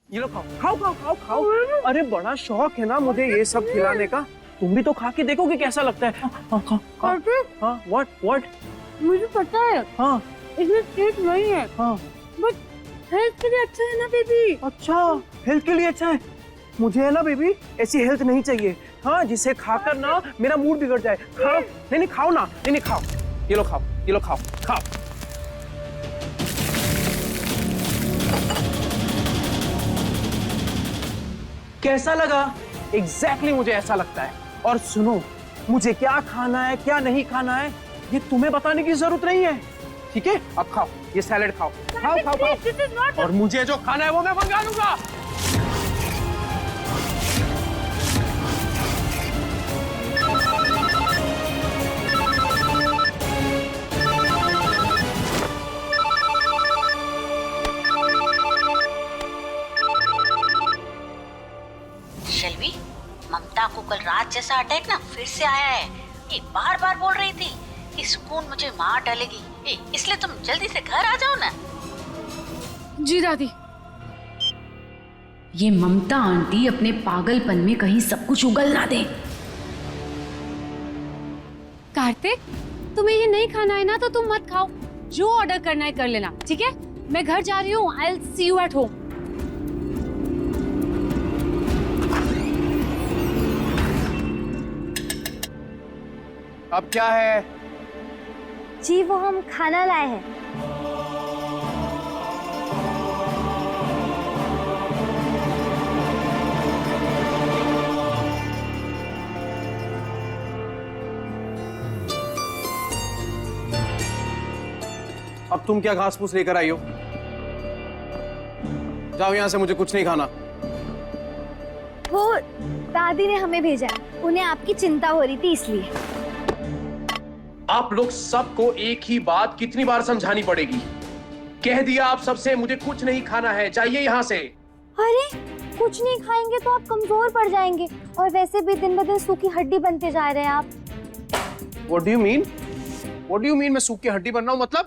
ये लो खाओ खाओ खाओ खाओ खाओ। अरे बड़ा शौक है ना मुझे ये सब खिलाने का, तुम भी तो खा के देखो कि कैसा लगता है। हाँ खाओ खाओ। हाँ व्हाट? मुझे पता है हाँ इसमें टेस्ट नहीं है, हाँ बट हेल्थ के लिए अच्छा है ना बेबी। अच्छा हेल्थ के लिए अच्छा है। मुझे है ना बेबी ऐसी हेल्थ नहीं चाहिए, हाँ जिसे खाकर ना मेरा मूड बिगड़ जाए। खाओ नहीं खाओ ना, नहीं खाओ। ये लो खाओ, ये लो खाओ खाओ। कैसा लगा? एग्जैक्टली मुझे ऐसा लगता है। और सुनो, मुझे क्या खाना है क्या नहीं खाना है ये तुम्हें बताने की जरूरत नहीं है, ठीक है? अब खाओ ये सैलेड खाओ खाओ खाओ खाओ। और मुझे जो खाना है वो मैं मंगा लूंगा। शैलवी, ममता को कल रात जैसा अटैक ना फिर से आया है। ये बार बार बोल रही थी कि सुकून मुझे मार डालेगी, इसलिए तुम जल्दी से घर आ जाओ ना। जी दादी। ये ममता आंटी अपने पागलपन में कहीं सब कुछ उगल ना दे। कार्तिक, तुम्हें ये नहीं खाना है ना तो तुम मत खाओ, जो ऑर्डर करना है कर लेना, ठीक है? मैं घर जा रही हूँ, I will see you at home. अब क्या है? जी वो हम खाना लाए हैं। अब तुम क्या घास फूस लेकर आई हो? जाओ यहाँ से, मुझे कुछ नहीं खाना। वो दादी ने हमें भेजा है, उन्हें आपकी चिंता हो रही थी इसलिए। आप लोग सबको एक ही बात कितनी बार समझानी पड़ेगी? कह दिया आप सबसे, मुझे कुछ नहीं खाना है, जाइए यहाँ से। अरे कुछ नहीं खाएंगे तो आप कमजोर पड़ जाएंगे, और वैसे भी दिन ब दिन सूखी हड्डी बनते जा रहे हैं आप। What do you mean? What do you mean मैं सूखी हड्डी बन रहा हूँ मतलब?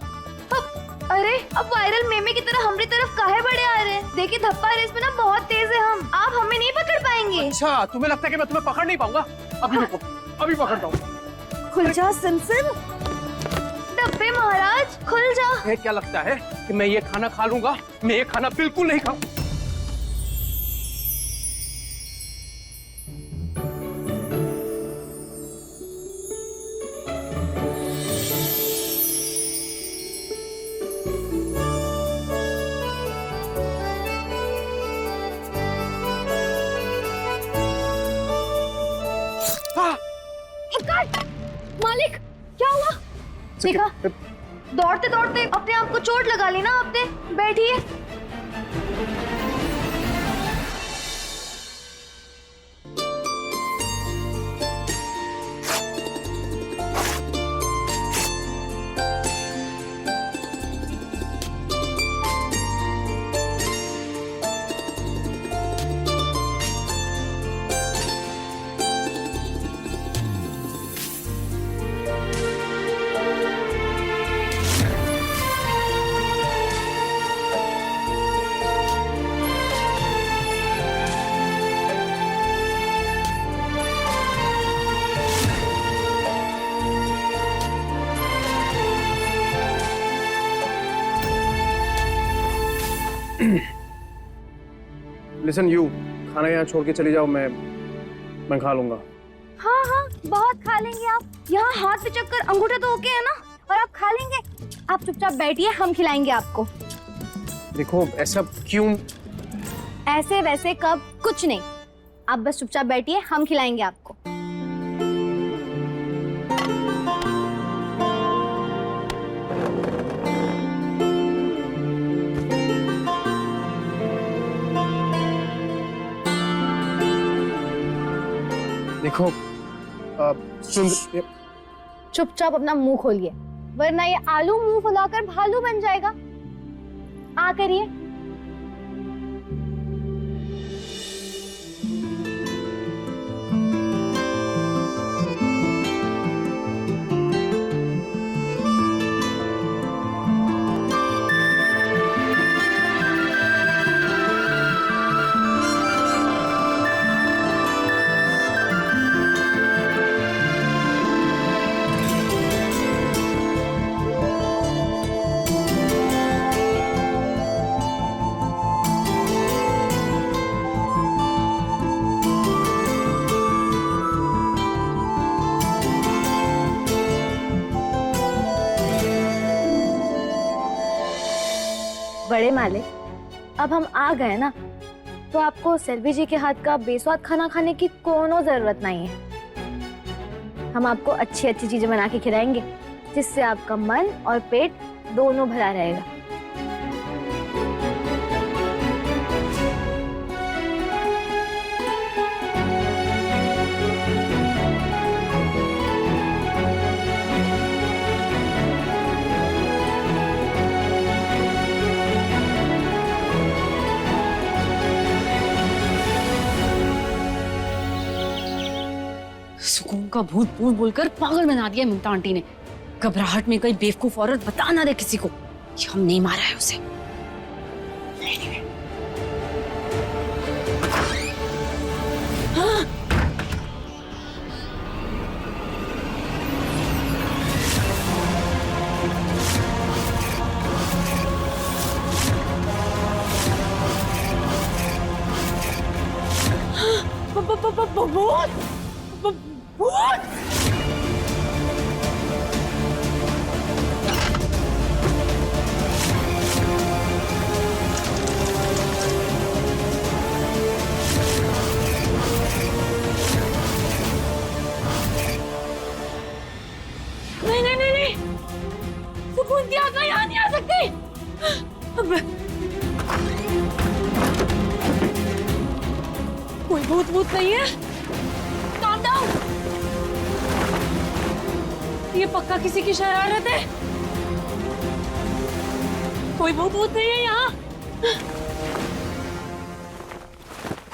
अरे अब वायरल मेमे की तरह हमारी तरफ काहे बड़े आ रहे हैं? देखिए धप्पा रेस में ना बहुत तेज है हम, आप हमें नहीं पकड़ पाएंगे। अच्छा तुम्हें लगता है कि मैं तुम्हें पकड़ नहीं पाऊंगा? अभी रुको, अभी पकड़ता हूँ। खुल जा सिमसिम। डब्बे महाराज खुल जा। ये क्या लगता है कि मैं ये खाना खा लूंगा? मैं ये खाना बिल्कुल नहीं खाऊं। मालिक क्या हुआ? देखा, दौड़ते दौड़ते अपने आप को चोट लगा ली ना आपने। बैठिए। लिसन यू, खाना यहाँ छोड़ के चली जाओ, मैं खा लूंगा। हाँ हाँ बहुत खा लेंगे आप, यहाँ हाथ पे चक्कर अंगूठा तो ओके है ना, और आप खा लेंगे। आप चुपचाप बैठिए, हम खिलाएंगे आपको। देखो ऐसा क्यों? ऐसे वैसे कब कुछ नहीं, आप बस चुपचाप बैठिए, हम खिलाएंगे आपको। देखो चुपचाप अपना मुंह खोलिए, वरना ये आलू मुंह फुलाकर भालू बन जाएगा। आ करिए। बड़े मालिक, अब हम आ गए ना, तो आपको सेल्वी जी के हाथ का बेस्वाद खाना खाने की कोनो जरूरत नहीं है। हम आपको अच्छी अच्छी चीजें बना के खिलाएंगे, जिससे आपका मन और पेट दोनों भरा रहेगा। सुकून का भूत भूत बोलकर पागल बना दिया ममता आंटी ने। घबराहट में कोई बेवकूफ औरत बता ना दे किसी को कि हम नहीं मारा है उसे। हाँ। भूत! नहीं, सुकून की आत्मा यहाँ नहीं आ सकती। कोई भूत नहीं है। Calm down। ये पक्का किसी की शरारत है। कोई भूत नहीं है यहाँ।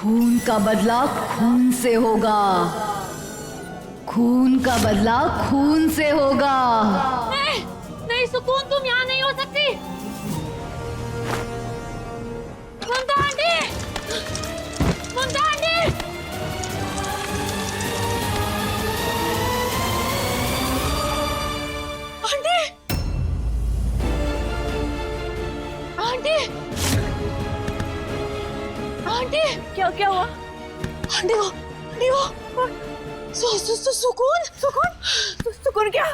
खून का बदला खून से होगा, खून का बदला खून से होगा। नहीं सुकून, तुम यहाँ नहीं हो सकती। ममता आंटी, ममता आंटी। आंटी, आंटी, आंटी, क्या हुआ? आंटी वो सुकून क्या?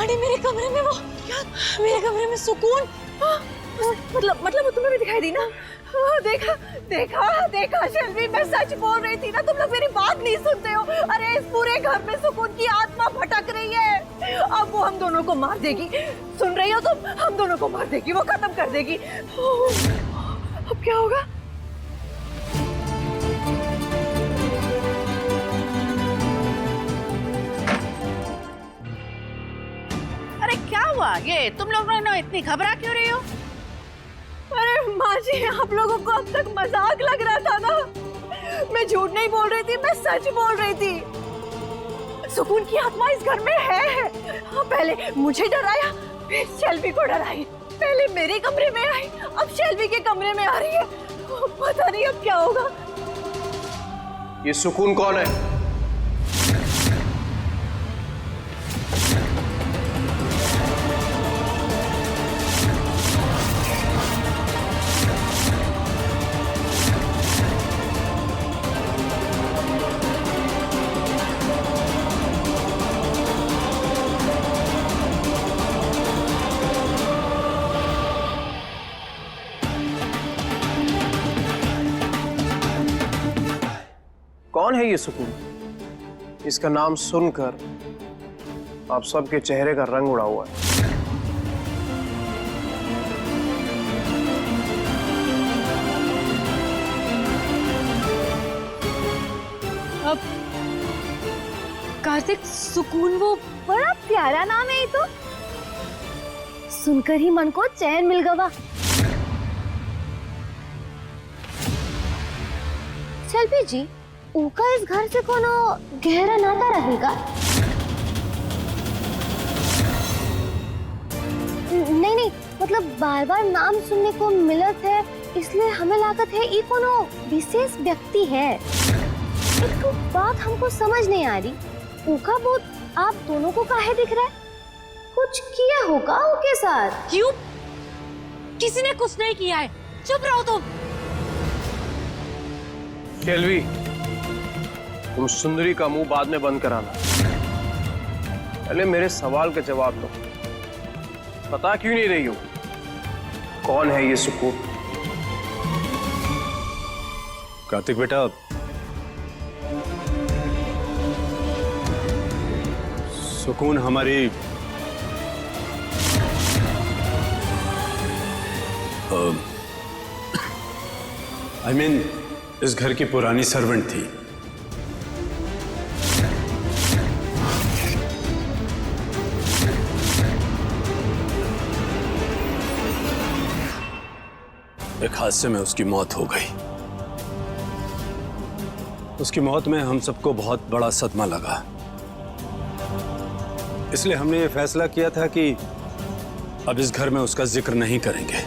आंटी मेरे कमरे में वो क्या? मेरे कमरे में सुकून? मतलब तुम्हें भी दिखाई दी ना? देखा शेल्वी, मैं सच बोल रही थी ना, तुम लोग मेरी बात नहीं सुनते हो। अरे इस पूरे घर में सुकून की आत्मा भटक रही है। अब वो हम दोनों को मार देगी। सुन रही हो तुम? हम दोनों को मार देगी, वो खत्म कर देगी। अब क्या होगा? अरे क्या हुआ? ये तुम लोग इतनी घबरा क्यों रही हो? अरे माँ जी, आप लोगों को अब तक मजाक लग रहा था ना। मैं झूठ नहीं बोल रही थी, मैं सच बोल रही थी। सुकून की आत्मा इस घर में है। हाँ, पहले मुझे डराया, फिर शेल्वी को डराई। पहले मेरे कमरे में आई, अब शेल्वी के कमरे में आ रही है। पता नहीं अब क्या होगा। ये सुकून कौन है? कौन है ये सुकून? इसका नाम सुनकर आप सबके चेहरे का रंग उड़ा हुआ है। अब कार्तिक, सुकून वो बड़ा प्यारा नाम है ये तो। सुनकर ही मन को चैन मिल गवा। शेल्वी जी, उनका इस घर से कोनो गहरा नाता रहेगा? नहीं, मतलब बार बार नाम सुनने को मिलत है, इसलिए हमें लागत है ये कोनो विशेष व्यक्ति है। एक तो बात हमको समझ नहीं आ रही, उनका भूत आप दोनों को काहे दिख रहा है? कुछ किया होगा उनके साथ? क्यों? किसी ने कुछ नहीं किया है, चुप रहो तुम। शेल्वी, तुम सुंदरी का मुंह बाद में बंद कराना, पहले मेरे सवाल का जवाब दो। बता क्यों नहीं रही हो? कौन है ये सुकून? कार्तिक बेटा, सुकून हमारी I mean, इस घर की पुरानी सर्वेंट थी। एक हादसे में उसकी मौत हो गई। उसकी मौत में हम सबको बहुत बड़ा सदमा लगा, इसलिए हमने ये फैसला किया था कि अब इस घर में उसका जिक्र नहीं करेंगे।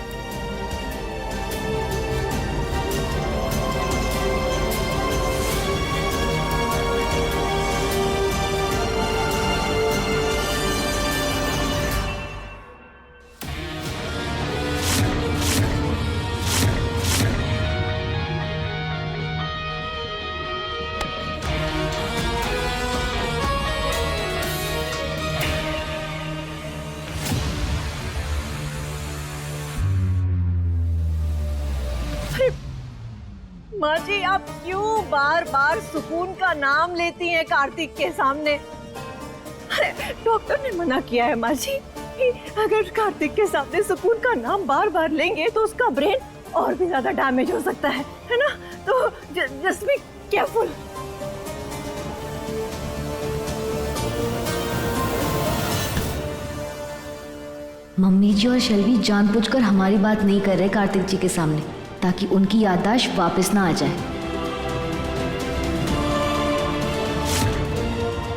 माँ जी, आप क्यों बार बार सुकून का नाम लेती हैं कार्तिक के सामने? अरे डॉक्टर ने मना किया है माँ जी कि अगर कार्तिक के सामने सुकून का नाम बार बार लेंगे तो उसका ब्रेन और भी ज्यादा डैमेज हो सकता है ना? तो जस्ट बी केयरफुल। मम्मी जी और शेल्वी जानबूझकर हमारी बात नहीं कर रहे कार्तिक जी के सामने, ताकि उनकी याददाश्त वापस ना आ जाए।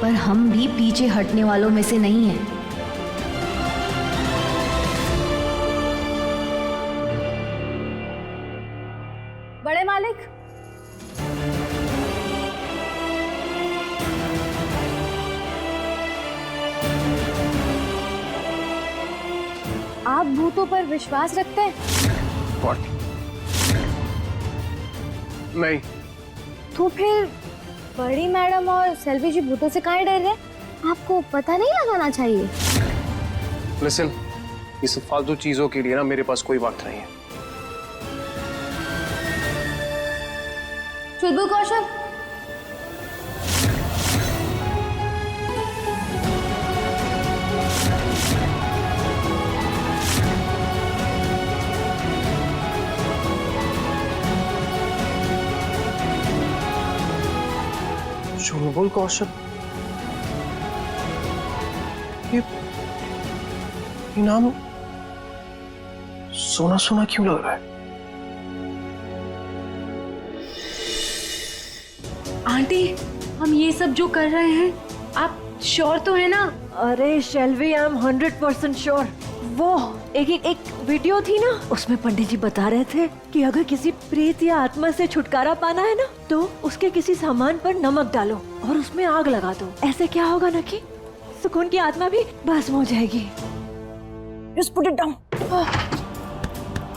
पर हम भी पीछे हटने वालों में से नहीं हैं। बड़े मालिक, आप भूतों पर विश्वास रखते हैं? What? नहीं। तो फिर बड़ी मैडम और सेल्वी जी भूतों से काहे डर रहे? आपको पता नहीं लगाना चाहिए। लिसन, ये सब फालतू चीजों के लिए ना मेरे पास कोई वक्त नहीं है। चुलबुल कौशल, चुलबुल कौशल, ये नाम सोना सोना क्यों लग रहा है? आंटी, हम ये सब जो कर रहे हैं, आप श्योर तो है ना? अरे शेल्वी, आई एम 100% श्योर। वो एक वीडियो थी ना, उसमें पंडित जी बता रहे थे कि अगर किसी प्रेत या आत्मा से छुटकारा पाना है ना, तो उसके किसी सामान पर नमक डालो और उसमें आग लगा दो। ऐसे क्या होगा ना कि सुकून की आत्मा भी भस्म हो जाएगी। Just put it down।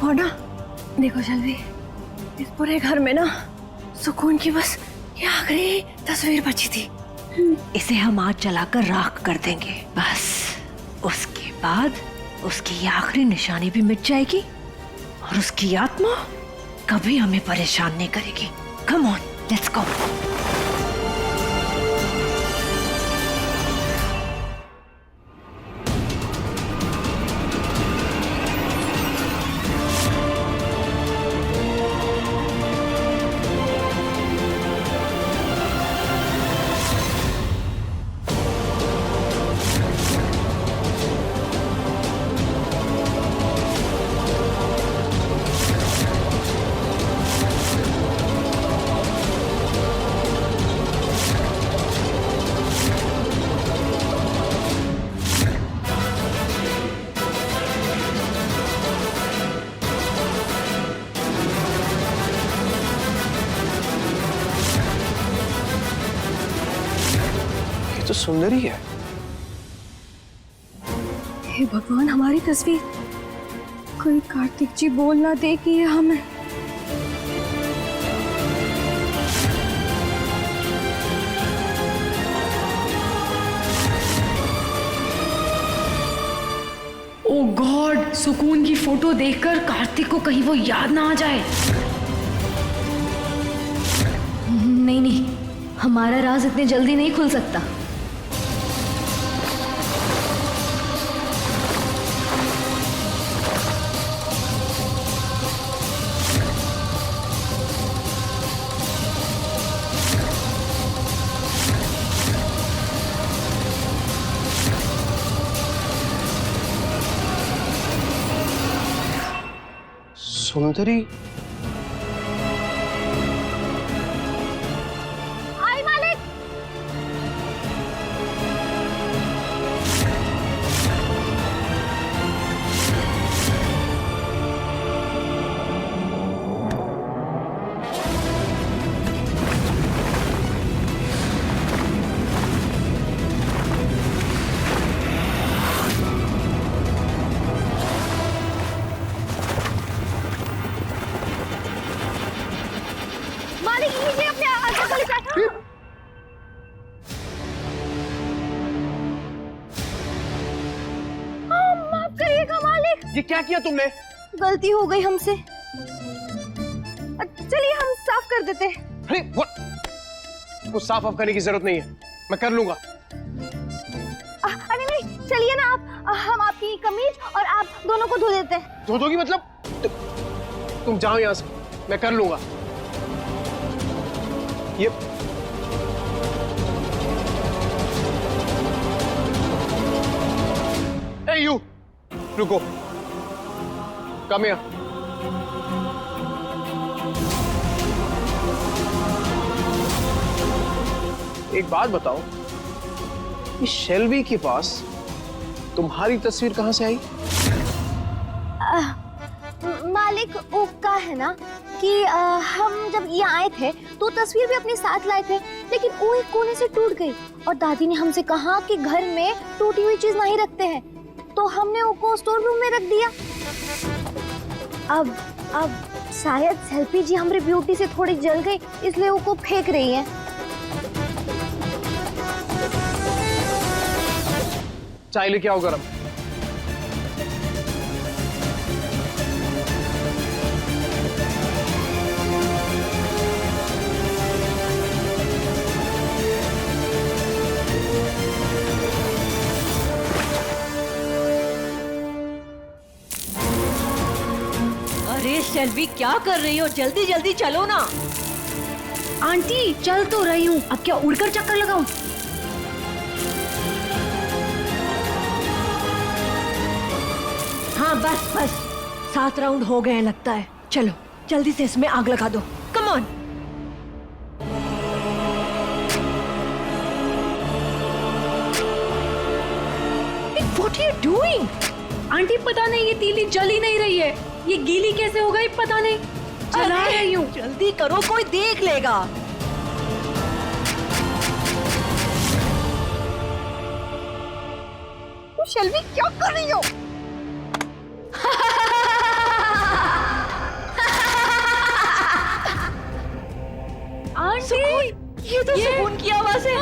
और ना देखो शेल्वी, इस पूरे घर में ना सुकून की बस ये आखिरी तस्वीर बची थी। इसे हम आज जलाकर राख कर देंगे। बस उसके बाद उसकी ये आखिरी निशानी भी मिट जाएगी और उसकी आत्मा कभी हमें परेशान नहीं करेगी। Come on, let's go. तो सुंदरी है। हे भगवान, हमारी तस्वीर कोई कार्तिक जी बोल ना दे कि ये हमें। ओ गॉड, सुकून की फोटो देखकर कार्तिक को कहीं वो याद ना आ जाए। नहीं नहीं, हमारा राज इतने जल्दी नहीं खुल सकता। सुंदरी, आई मालिक। मालिक लीजिए अपने आगे वाली चाय। माफ करिएगा मालिक, ये क्या किया तुमने? गलती हो गई हमसे। चलिए हम साफ कर देते हैं। अरे कुछ साफ ऑफ करने की जरूरत नहीं है, मैं कर लूंगा। अरे नहीं, चलिए ना आप, हम आपकी कमीज और आप दोनों को धो देते हैं। धो दोगी मतलब? तुम जाओ यहाँ से, मैं कर लूंगा। ये ए यू, रुको, कम हियर। एक बात बताओ, इस शेल्वी के पास तुम्हारी तस्वीर कहां से आई? मालिक वो का है ना कि हम जब यहाँ आए थे तो तस्वीर भी अपने साथ लाए थे, लेकिन वो एक कोने से टूट गई और दादी ने हमसे कहा कि घर में टूटी हुई चीज नहीं रखते हैं, तो हमने उसको स्टोर रूम में रख दिया। अब शायद सेल्फी जी हमारी ब्यूटी से थोड़ी जल गई, इसलिए वो फेंक रही है। चाय लेके आओ गरम। अरे शेल्वी क्या कर रही हो? जल्दी जल्दी चलो ना। आंटी चल तो रही हूँ, अब क्या उड़कर चक्कर लगाऊं? हाँ बस बस, 7 राउंड हो गए हैं लगता है। चलो जल्दी से इसमें आग लगा दो, come on. What are you doing? Aunty पता नहीं ये तीली जल ही नहीं रही है, ये गीली कैसे हो गई पता नहीं। चला अरे, रही हूँ। जल्दी करो, कोई देख लेगा। शेल्वी क्या कर रही हो? आंटी ये तो सुकून की आवाज है।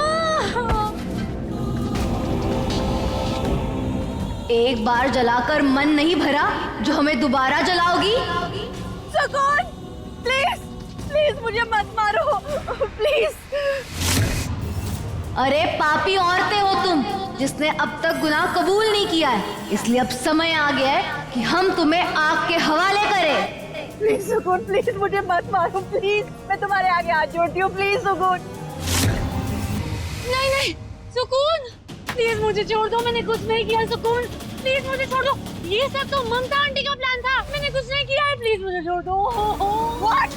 एक बार जलाकर मन नहीं भरा जो हमें दोबारा जलाओगी? सुकून, प्लीज प्लीज मुझे मत मारो, प्लीज। अरे पापी औरतें हो तुम, जिसने अब तक गुनाह कबूल नहीं किया है, इसलिए अब समय आ गया है कि हम तुम्हें आग के हवाले करें। प्लीज सुकून, प्लीज मुझे मत मारो, प्लीज। मैं तुम्हारे आगे हाथ जोड़ती हूँ, प्लीज सुकून। नहीं नहीं सुकून, प्लीज मुझे छोड़ दो, मैंने कुछ नहीं किया। सुकून प्लीज मुझे छोड़ दो, ये सब तो ममता आंटी का प्लान था, मैंने कुछ नहीं किया है, प्लीज मुझे छोड़ दो। What?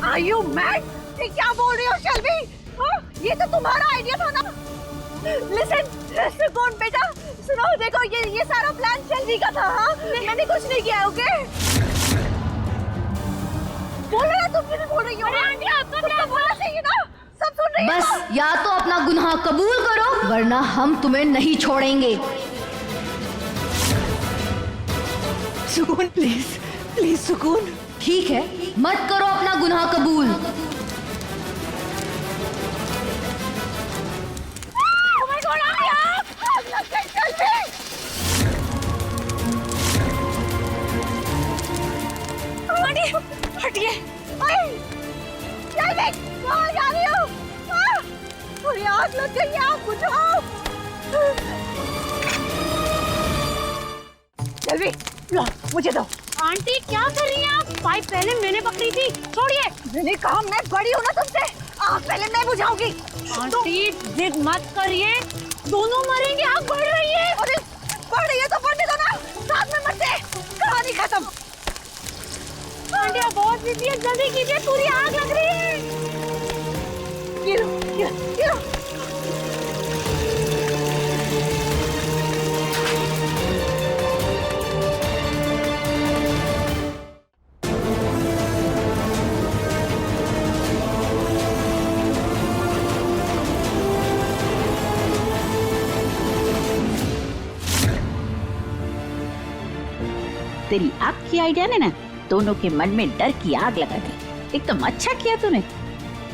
Are you mad? ये क्या बोल रही हो शेल्वी? हाँ, ये तो तुम्हारा आइडिया था ना। Listen, सुकून बेटा, सुनो, देखो ये सारा प्लान शेल्वी का था। हाँ, मैंने कुछ नहीं किया, ओके? बोल रहा तुम भी बोल रही हो। अरे आंटी आपका प्लान बोलना चाहिए ना, सब सुन रही हो। बस या तो अपना गुनाह कबूल करो, वरना हम तुम्हें नहीं छोड़ेंगे। सुकून प्लीज प्लीज सुकून। ठीक है, मत करो अपना गुनाह कबूल। Oh my God, आग लग गई शेल्वी। आग लग गई है, आग बुझाओ। सेल्वी, लो मुझे दो। आंटी क्या कर रही हैं आप? पाइप पहले मैंने पकड़ी थी, छोड़िए। मैंने कहा मैं बड़ी हूँ ना तुमसे, आग पहले मैं बुझाऊंगी। आंटी जिद मत करिए, दोनों मरेंगे, आग बढ़ रही है। अरे बढ़ रही है तो बढ़ने दो ना, साथ में मरते, कहानी खत्म। आंटी आप बहुत बिजी है, जल्दी कीजिए, पूरी आग लग रही है। ये लो, ये लो, ये लो। तेरी आग की आइडिया ने ना दोनों के मन में डर की आग लगा दी। एकदम अच्छा किया तूने।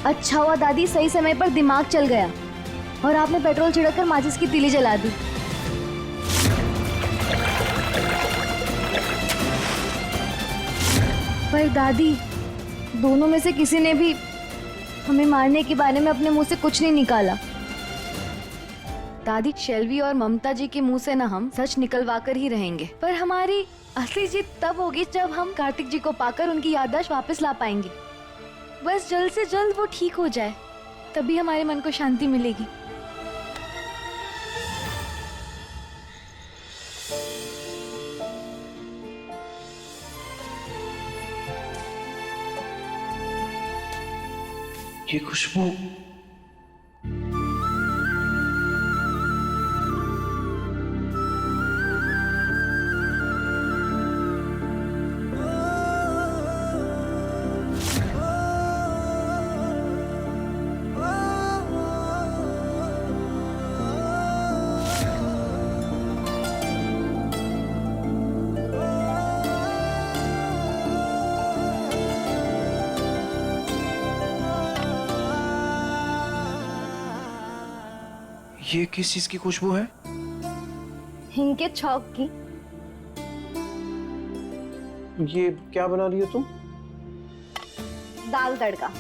अच्छा हुआ दादी, सही समय पर दिमाग चल गया और आपने पेट्रोल छिड़ककर माचिस की तीली जला दी। पर दादी, दोनों में से किसी ने भी हमें मारने के बारे में अपने मुंह से कुछ नहीं निकाला। दादी, शेल्वी और ममता जी के मुंह से ना हम सच निकलवा कर ही रहेंगे, पर हमारी असली जीत तब होगी जब हम कार्तिक जी को पाकर उनकी याददाश्त वापस ला पाएंगे। बस जल्द से जल्द वो ठीक हो जाए, तभी हमारे मन को शांति मिलेगी। ये खुशबू ये किस चीज की खुशबू है? हिंग के छौक की। ये क्या बना रही हो तुम? दाल तड़का।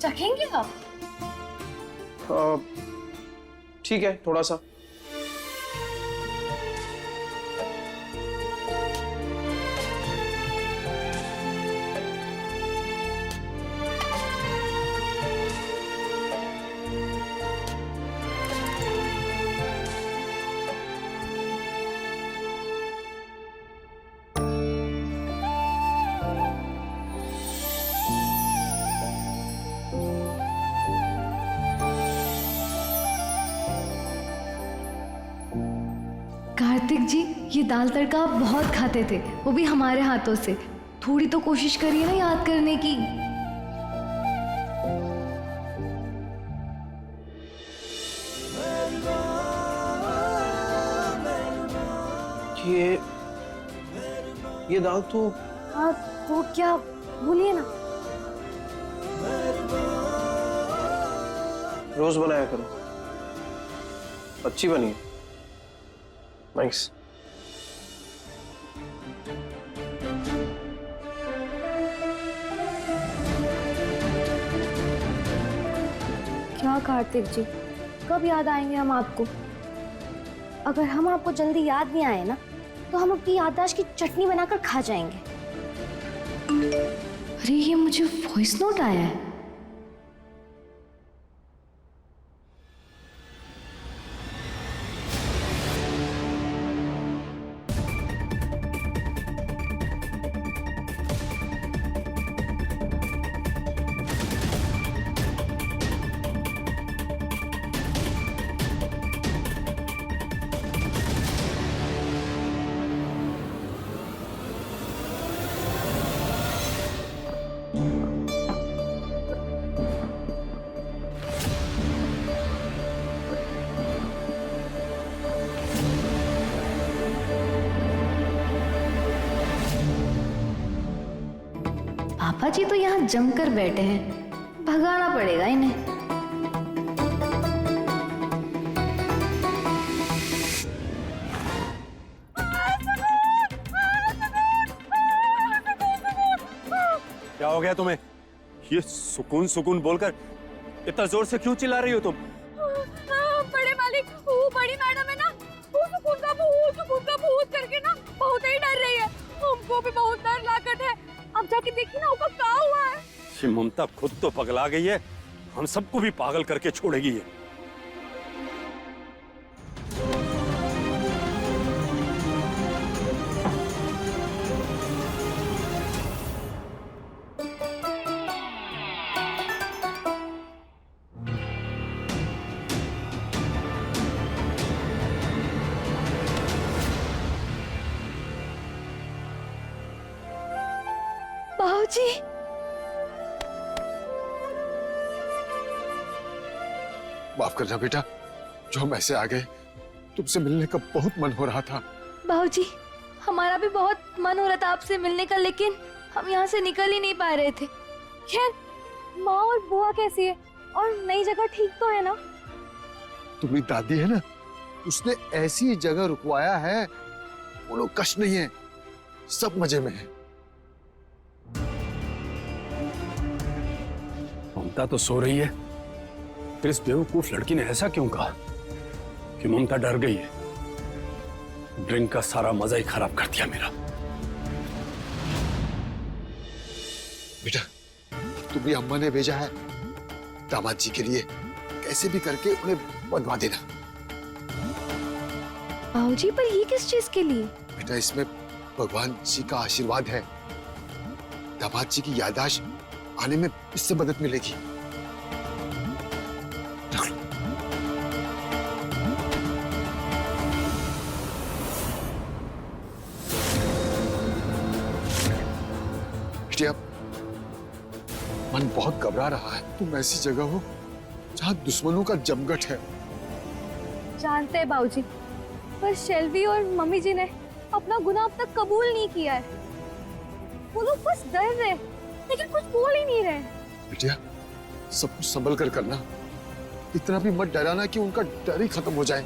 चखेंगे आप? ठीक है, थोड़ा सा। कार्तिक जी, ये दाल तड़का आप बहुत खाते थे, वो भी हमारे हाथों से। थोड़ी तो कोशिश करिए ना याद करने की। ये दाल तो हाँ तो क्या, बोलिए ना। रोज बनाया करो, अच्छी बनी है। नाइस। क्या कार्तिक जी, कब याद आएंगे हम आपको? अगर हम आपको जल्दी याद नहीं आए ना, तो हम अपनी याददाश्त की चटनी बनाकर खा जाएंगे। अरे ये मुझे वॉइस नोट आया है। पापा जी तो यहाँ जमकर बैठे हैं, भगाना पड़ेगा इन्हें। क्या हो गया तुम्हें? ये सुकून सुकून बोलकर इतना जोर से क्यों चिल्ला रही हो तुम? बड़े मालिक, वो बड़ी मैडम है ना, वो सुकून का भूत करके ना बहुत ही डर रही है। हमको भी बहुत डर लागत है। अब जाके देखी ना ऊपर क्या हुआ है। ये ममता खुद तो पगला गई है, हम सबको भी पागल करके छोड़ेगी ये। बाबूजी, माफ करना बेटा, जो हम ऐसे आ गए। तुमसे मिलने का बहुत मन हो रहा था। बाबूजी, हमारा भी बहुत मन हो रहा था आपसे मिलने का, लेकिन हम यहाँ से निकल ही नहीं पा रहे थे। खैर, माँ और बुआ कैसी है और नई जगह ठीक तो है ना? तुम्हारी दादी है ना, उसने ऐसी जगह रुकवाया है, वो लोग कष्ट नहीं है, सब मजे में है। ममता तो सो रही है, फिर इस बेवकूफ लड़की ने ऐसा क्यों कहा कि ममता डर गई है? ड्रिंक का सारा मजा ही खराब कर दिया मेरा। बेटा, तुम्हारी अम्मा ने भेजा है दामाद जी के लिए, कैसे भी करके उन्हें बनवा देना। बाबूजी, पर ये किस चीज के लिए? बेटा, इसमें भगवान जी का आशीर्वाद है। दामाद जी की याददाश्त आने में इससे मदद मिलेगी। रख लो। बेटिया, मन बहुत घबरा रहा है। तुम ऐसी जगह हो जहां दुश्मनों का जमघट है। जानते हैं बाबूजी, पर शेल्वी और मम्मी जी ने अपना गुनाह अब तक कबूल नहीं किया है। वो लोग बस डर रहे, लेकिन कुछ बोल ही नहीं रहे। बेटिया, सब कुछ संभल कर करना, इतना भी मत डराना कि उनका डर ही खत्म हो जाए।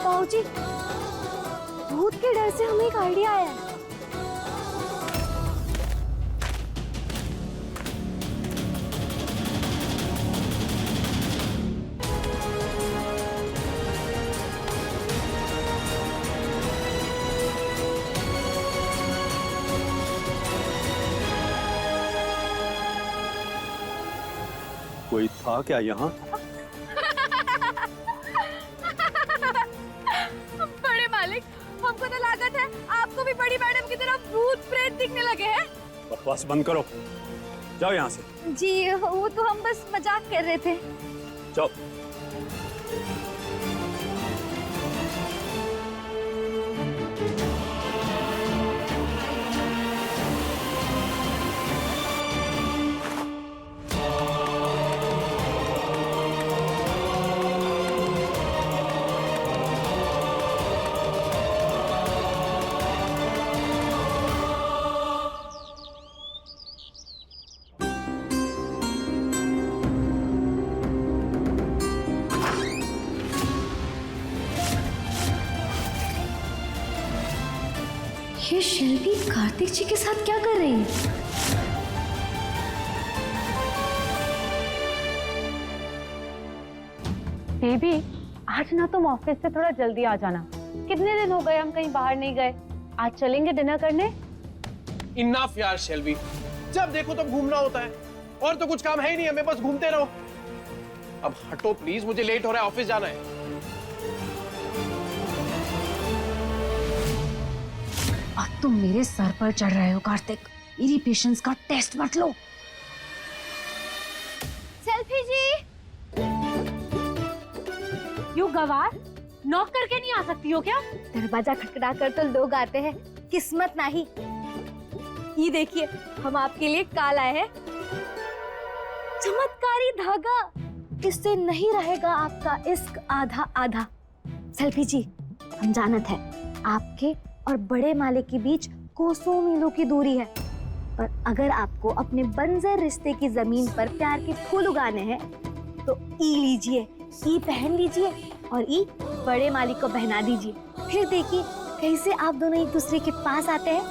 बाबूजी, भूत के डर से हमें एक आइडिया आया है। कोई था क्या यहाँ? बड़े मालिक, हमको तो लागत है आपको भी बड़ी मैडम की तरह भूत प्रेत दिखने लगे हैं। बकवास बंद करो, जाओ यहाँ से। जी, वो तो हम बस मजाक कर रहे थे। जाओ। ये शेल्वी कार्तिक जी के साथ क्या कर रही है? बेबी, आज ना तुम ऑफिस से थोड़ा जल्दी आ जाना। कितने दिन हो गए हम कहीं बाहर नहीं गए। आज चलेंगे डिनर करने। इनफ यार शेल्वी, जब देखो तब घूमना होता है, और तो कुछ काम है ही नहीं, हमें बस घूमते रहो। अब हटो प्लीज, मुझे लेट हो रहा है, ऑफिस जाना है। अब तुम मेरे सर पर चढ़ रहे हो कार्तिक। मेरी पेशेंस का टेस्ट मत लो। सेल्फी जी, यू गवार, नॉक करके नहीं आ सकती हो क्या? दरवाजा खटखटा कर तो लोग आते हैं, किस्मत नहीं। ये देखिए, हम आपके लिए काल आए हैं, चमत्कारी धागा। इससे नहीं रहेगा आपका इश्क आधा आधा। सेल्फी जी, हम जानत है आपके और बड़े मालिक के बीच कोसों मीलों की दूरी है, पर अगर आपको अपने बंजर रिश्ते की जमीन पर प्यार के फूल उगाने हैं तो ई लीजिए, ई पहन लीजिए और ई बड़े मालिक को पहना दीजिए। फिर देखिए कैसे आप दोनों एक दूसरे के पास आते हैं।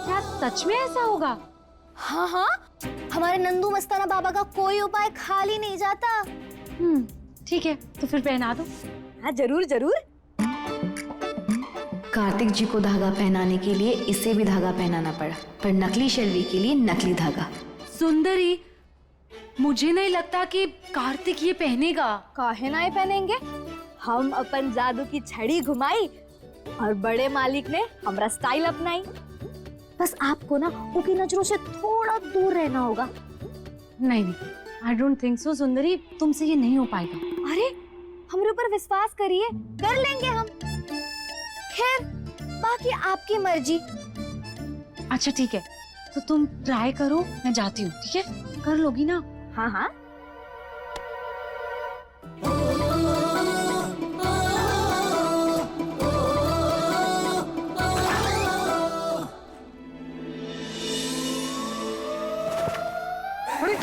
क्या सच में ऐसा होगा? हाँ हाँ, हमारे नंदू मस्ताना बाबा का कोई उपाय खाली नहीं जाता। ठीक है, तो फिर पहना दो। हाँ जरूर जरूर। कार्तिक जी को धागा पहनाने के लिए इसे भी धागा पहनाना पड़ा, पर नकली शेल्वी के लिए नकली धागा। सुंदरी, मुझे नहीं लगता कि कार्तिक ये पहनेगा। काहे ना ये पहनेंगे? हम अपन जादू की छड़ी घुमाई और बड़े मालिक ने हमारा स्टाइल अपनाई। बस आपको ना उनकी नजरों से थोड़ा दूर रहना होगा। नहीं, आई डोंट थिंक सो सुंदरी, तुमसे ये नहीं हो पाएगा। अरे हमारे ऊपर विश्वास करिए, कर लेंगे हम। खैर बाकी आपकी मर्जी। अच्छा ठीक है, तो तुम ट्राई करो, मैं जाती हूँ। ठीक है, कर लोगी ना? हाँ हाँ। अरे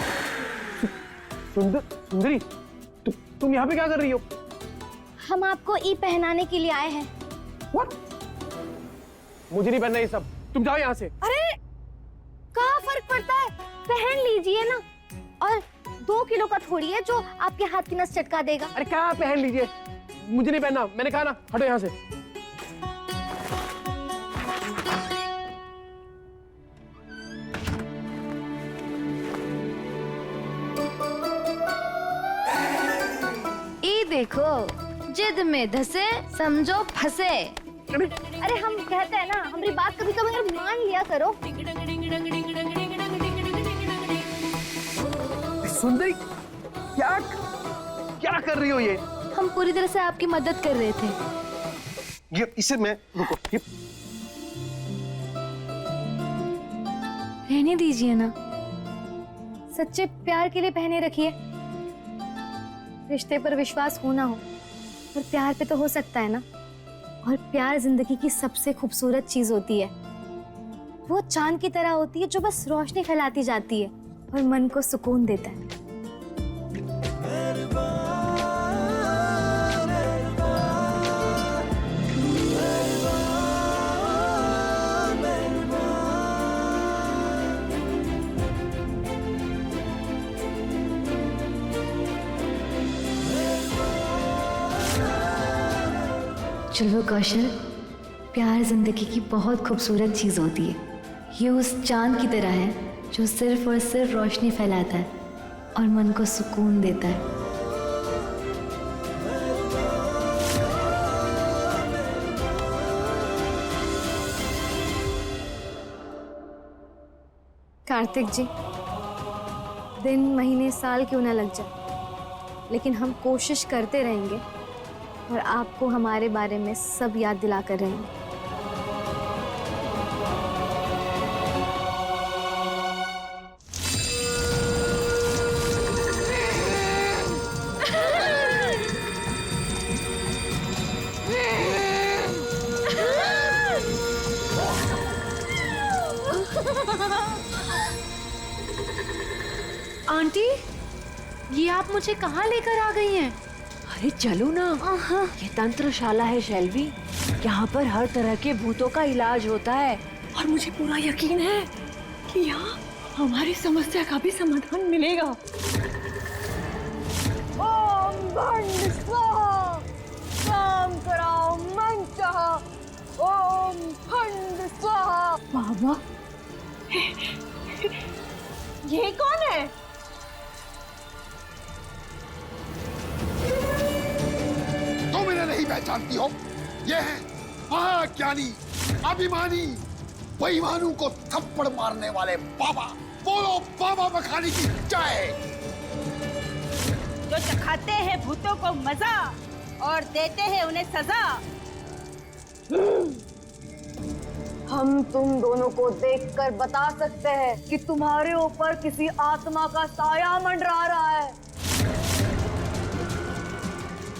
सुंदरी, तुम यहाँ पे क्या कर रही हो? हम आपको ई पहनाने के लिए आए हैं। What? मुझे नहीं पहनना ये सब, तुम जाओ यहाँ से। अरे क्या फर्क पड़ता है, पहन लीजिए ना। और 2 किलो का थोड़ी है जो आपके हाथ की नस चटका देगा। अरे क्या पहन लीजिए, मुझे नहीं पहनना, मैंने कहा ना, हटो यहाँ से। ये देखो, जिद में धसे समझो फंसे। अरे हम कहते हैं ना, हमारी बात कभी कभी मान लिया करो। सुंदरी, क्या क्या कर रही हो ये? हम पूरी तरह से आपकी मदद कर रहे थे। ये इसे मैं रुको, ये रहने दीजिए ना। सच्चे प्यार के लिए पहने रखिए। रिश्ते पर विश्वास हो ना हो, पर प्यार पे तो हो सकता है ना। और प्यार जिंदगी की सबसे खूबसूरत चीज होती है। वो चांद की तरह होती है जो बस रोशनी फैलाती जाती है और मन को सुकून देता है। चलो कौशल, प्यार जिंदगी की बहुत खूबसूरत चीज होती है। ये उस चांद की तरह है जो सिर्फ और सिर्फ रोशनी फैलाता है और मन को सुकून देता है। कार्तिक जी, दिन महीने साल क्यों ना लग जाए, लेकिन हम कोशिश करते रहेंगे और आपको हमारे बारे में सब याद दिलाकर रहेंगे। आंटी, ये आप मुझे कहाँ लेकर आ गई हैं? अरे चलो ना, ये तंत्रशाला है शेल्वी। यहाँ पर हर तरह के भूतों का इलाज होता है और मुझे पूरा यकीन है कि यहाँ हमारी समस्या का भी समाधान मिलेगा। ओम भंड स्वाहा, काम कराओ मन चाहा। ओम भंड स्वाहा। बाबा, ये कौन है? तुम इन्हें नहीं पहचानती हो? ये है महाज्ञानी, अभिमानी, बेईमानों को थप्पड़ मारने वाले बाबा। बोलो बाबा मखानी की जय। जो चखाते हैं भूतों को मजा और देते हैं उन्हें सजा। हम तुम दोनों को देखकर बता सकते हैं कि तुम्हारे ऊपर किसी आत्मा का साया मंडरा रहा है,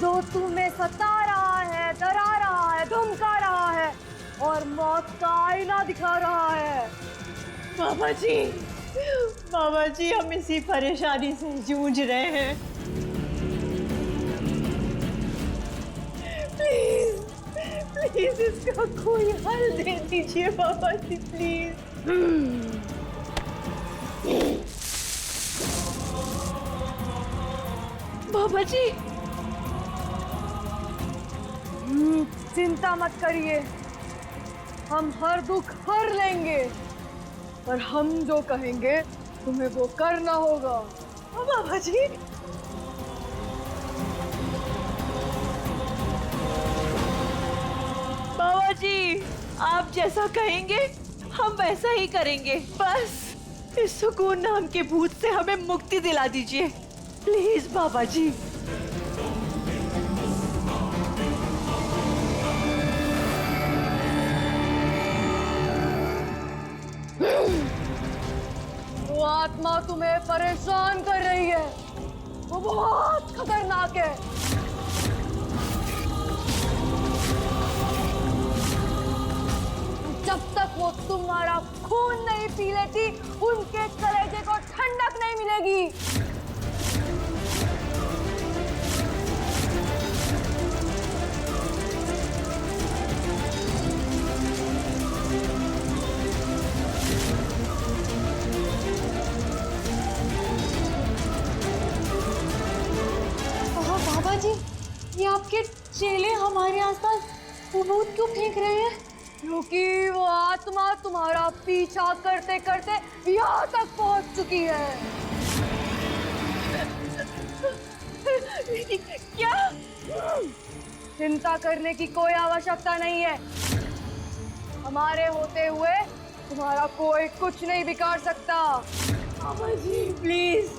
जो तुम्हें सता रहा है, डरा रहा है, धमका रहा है और मौत का आईना दिखा रहा है। बाबा जी, हम इसी परेशानी से जूझ रहे हैं। प्लीज इसका कोई हल दे दीजिए बाबा जी, प्लीज। बाबा जी, चिंता मत करिए, हम हर दुख हर लेंगे, पर हम जो कहेंगे तुम्हें वो करना होगा। हाँ बाबा जी। बाबा जी, आप जैसा कहेंगे हम वैसा ही करेंगे। बस इस सुकून नाम के भूत से हमें मुक्ति दिला दीजिए, प्लीज बाबा जी। वो आत्मा तुम्हें परेशान कर रही है, वो बहुत खतरनाक है। जब तक वो तुम्हारा खून नहीं पी लेती, उनके कलेजे को ठंडक नहीं मिलेगी। बाबा जी, ये आपके चेले हमारे आसपास भूत क्यों फेंक रहे हैं? क्योंकि वो आत्मा तुम्हारा पीछा करते करते यहाँ तक पहुँच चुकी है। क्या? चिंता करने की कोई आवश्यकता नहीं है। हमारे होते हुए तुम्हारा कोई कुछ नहीं बिगाड़ सकता। बाबा जी प्लीज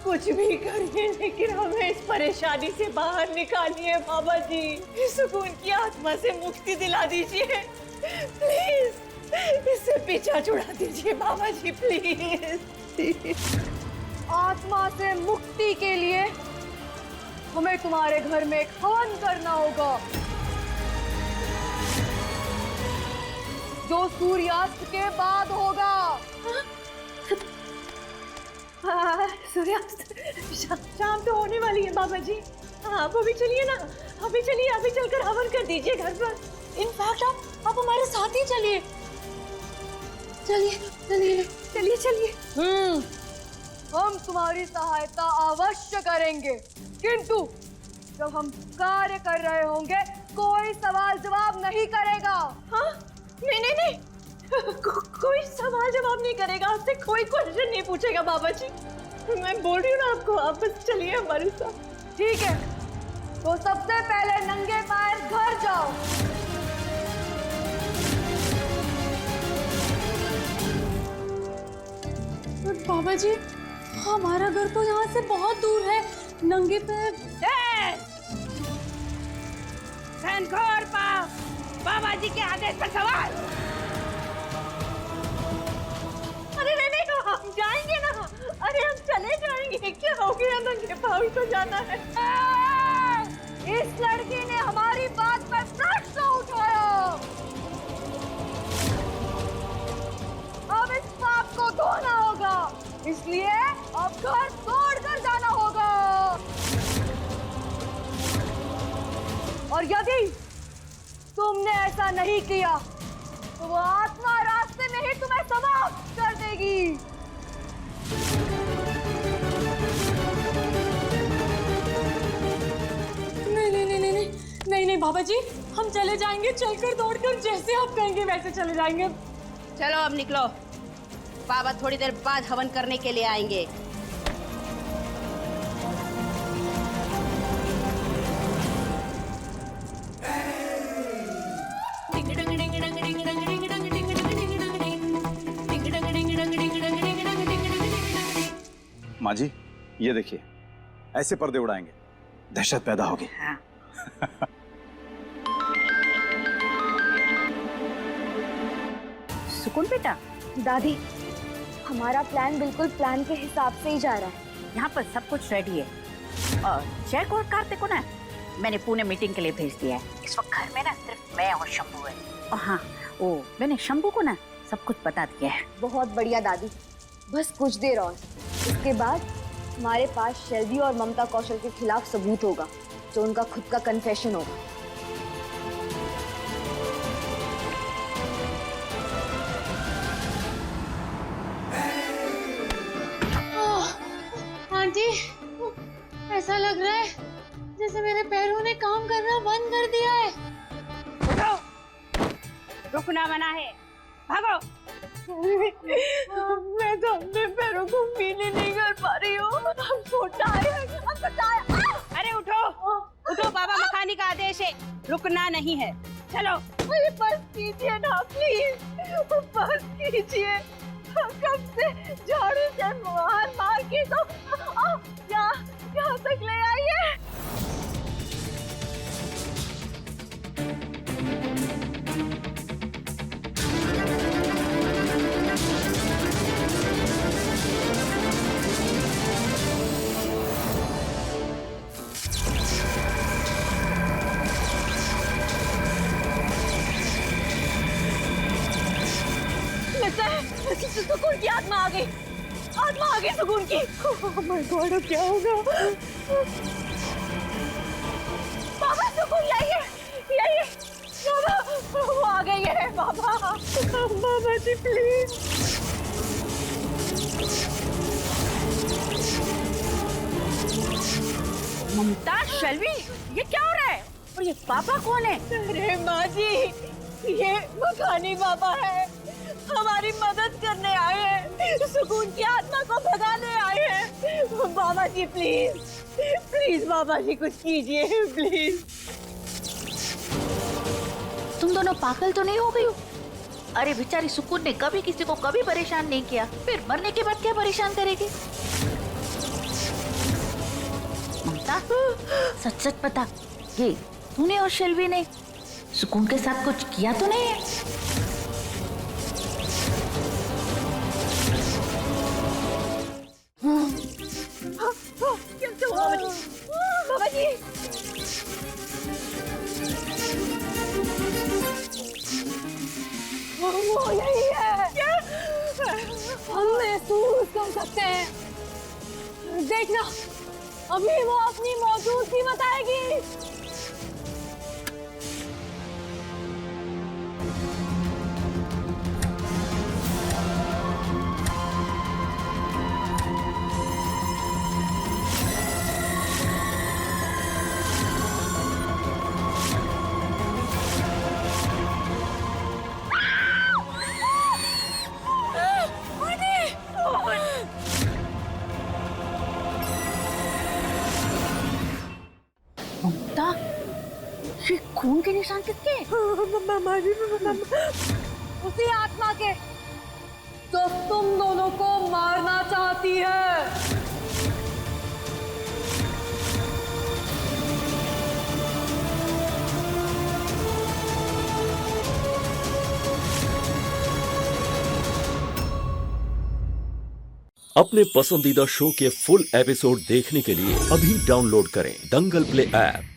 कुछ भी करिए, लेकिन हमें इस परेशानी से बाहर निकालिए। बाबा जी, इस सुकून की आत्मा से मुक्ति दिला दीजिए प्लीज, इससे पीछा छुड़ा दीजिए बाबा जी प्लीज। आत्मा से मुक्ति के लिए हमें तुम्हारे घर में एक हवन करना होगा, जो सूर्यास्त के बाद होगा। सूर्यास्त शाम तो होने वाली है बाबा जी। आप अभी चलिए ना, अभी चलिए, अभी चलकर हवन कर दीजिए घर पर। इनफैक्ट आप हमारे साथ ही चलिए। चलिए चलिए चलिए चलिए। हम तुम्हारी सहायता अवश्य करेंगे, किंतु जब हम कार्य कर रहे होंगे कोई सवाल जवाब नहीं करेगा। हाँ? नहीं नहीं नहीं, कोई सवाल जवाब नहीं करेगा, आपसे कोई क्वेश्चन नहीं पूछेगा बाबा जी। मैं बोल रही हूँ ना आपको, आप बस चलिए हमारे साथ। ठीक है, तो सबसे पहले नंगे पैर घर जाओ। बाबा जी, हमारा घर तो यहाँ से बहुत दूर है, नंगे पैर। बाबा जी के आदेश पर सवाल। अरे नहीं नहीं, हम जाएंगे ना, अरे हम चले जाएंगे। क्या हो गया, नंगे पाँव तो जाना है। इस लड़की ने हमारी बात पर प्रश्न उठाया, अब इस पाप को धोना होगा, इसलिए अब घर तोड़कर जाना होगा। और यदि तुमने ऐसा नहीं किया तो वो आत्मा रास्ते में ही तुम्हें समाप्त कर देगी। नहीं नहीं नहीं नहीं नहीं नहीं नहीं बाबा जी, हम चले जाएंगे, चलकर दौड़कर, जैसे आप कहेंगे वैसे चले जाएंगे। चलो अब निकलो, बाबा थोड़ी देर बाद हवन करने के लिए आएंगे। माँ जी, ये देखिए, ऐसे पर्दे उड़ाएंगे, दहशत पैदा होगी। हाँ। सुकून बेटा। दादी, हमारा प्लान बिल्कुल प्लान के हिसाब से ही जा रहा है। यहाँ पर सब कुछ रेडी है, और जय और कार्तिक को ना मैंने पुणे मीटिंग के लिए भेज दिया है। इस वक्त घर में ना सिर्फ मैं और शंभू है। और हाँ, वो मैंने शंभू को ना सब कुछ बता दिया है। बहुत बढ़िया दादी, बस कुछ देर और, इसके बाद हमारे पास शेल्वी और ममता कौशल के खिलाफ सबूत होगा, जो उनका खुद का कन्फेशन होगा। ऐसा लग रहा है जैसे मेरे पैरों ने काम करना बंद कर दिया है। रुकना मना है, भागो। मैं तो अपने पैरों को फील नहीं कर पा रही हूँ। I'm so tired, I'm so tired। अरे उठो उठो, बाबा मखानी का आदेश है, रुकना नहीं है, चलो। अरे बस कीजिए ना प्लीज, बस कीजिए। कब से झाड़ू से मार के तो यहाँ तक ले आई है। सुकून की आत्मा आ गई, सुकून की। ओह माय गॉड, अब क्या होगा? बाबा सुकून लाइए, बाबा वो आ गई है। बाबा जी प्लीज। ममता, शैलवी, ये क्या हो रहा है? और ये पापा कौन है? अरे माँ जी, ये मखानी बाबा है, हमारी मदद करने आए हैं, सुकून की आत्मा को भगाने आए हैं। बाबा जी प्लीज बाबा जी कुछ कीजिए प्लीज। तुम दोनों पागल तो नहीं हो गई हो? अरे बेचारी सुकून ने कभी किसी को कभी परेशान नहीं किया, फिर मरने के बाद क्या परेशान करेगी? ममता, सच सच बता, ये तूने और शैलवी ने सुकून के साथ कुछ किया तो नहीं है? क्या बाबा जी? वो यही है। क्या? हम महसूस कर सकते हैं, देखना अभी वो अपनी मौजूदगी बताएगी। ममता, ये खून के निशान किसके? उसी आत्मा के जो तुम दोनों को मारना चाहती है। अपने पसंदीदा शो के फुल एपिसोड देखने के लिए अभी डाउनलोड करें दंगल प्ले ऐप।